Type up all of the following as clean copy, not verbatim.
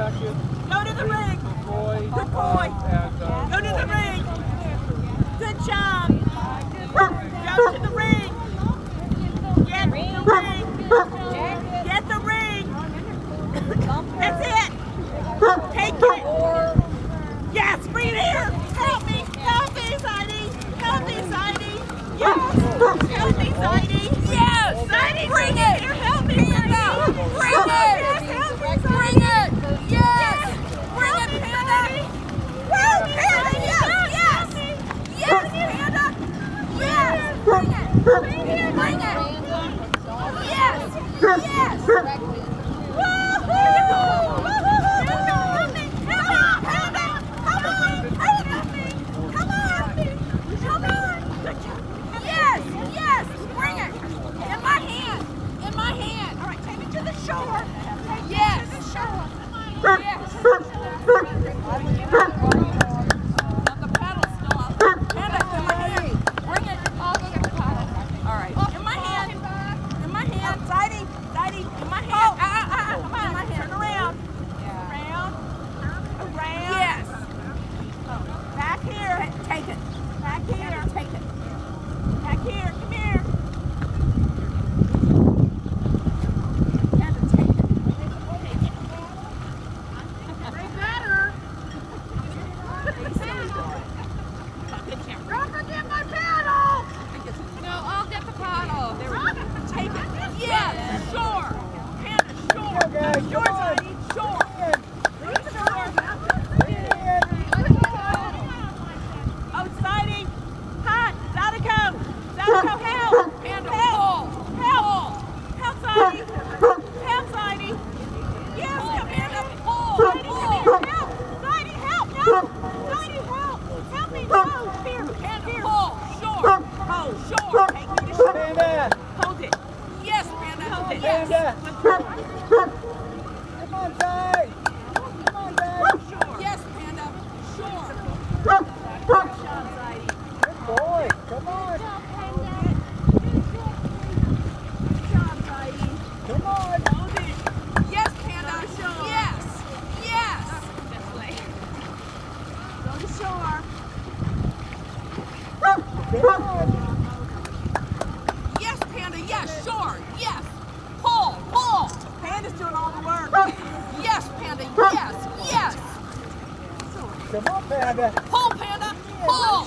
jacket. Go to the ring. Good boy. Good boy. Go to the ring. Good job. Go to the ring. Get the ring. Get the ring. That's it. Take it. Yes, bring it here. Help me. Help me, Zadie. Help me, Zadie. Yes. Help me, Zadie. Yes. Zadie, bring it. Here, help me, Zadie. Bring it. Yes, help me, Zadie. Bring it. Yes. Bring it, Panda. Woo, Panda, yes, yes. Yes, Panda. Yes. Bring it. Bring it. Bring it. Yes. Yes. Woo-hoo. Help me. Help me, Panda. Come on. Help me. Come on. Come on. Yes. Yes. Bring it. In my hand. In my hand. All right, take it to the shore. Yes. To the shore. Yes. The paddle's still out. Panda, in my hand. Bring it. All right. In my hand. In my hand. Zadie, in my hand. Come on. In my hand. Turn around. Around. Yes. Back here. Take it. Back here. Take it. Back here. Come here. Panda, take it. Way better. Don't forget my paddle. No, I'll get the paddle. There we go. Take it. Yes. Sure. Panda, sure. Okay, Sure, come on. Zadie. Sure. Oh, Zadie. Hi, Zadiko. Zadiko, help. Panda, Help. pull. Help. Help, Zadie. Help, Zadie. Yes, Pull, Panda. pull, Zadie, pull. come here. Help. Zadie, help. No. Zadie, help. Help me. No. Here. Panda, Here. pull. Sure. Oh, sure. Take me to shore. Panda. Hold it. Yes, Panda. Hold it. Panda. Good boy. Come on, Ty. Come on, Ty. Sure. Yes, Panda. Sure. Good job, Zadie. Good boy. Come on. Good job, Zadie. Come on. Hold it. Yes, Panda. Sure. Yes. Yes. This way. Go to shore. Come on. Yes, Panda. Yes, sure. Yes. Pull. Pull. Panda's doing all the work. Yes, Panda. Yes. Yes. Come on, Panda. Pull, Panda. Pull.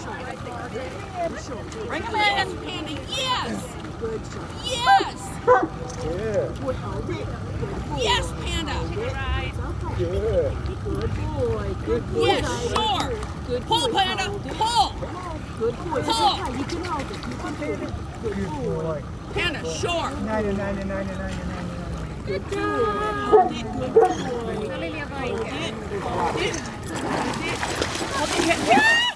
Bring him Yes, in. Panda. Yes. Good job. Yes. Good. Hold it. Yes, Panda. Right. Good. Good boy. Good boy. Yes, sure. Good Pull, boy. Panda. Pull. Good boy. It's Pull. okay. You can hold it. You can hold it. Good boy. Panda, sure. 99. Good boy. Hold it. Good boy. Hold it. Hold it. Hold it. Hold it.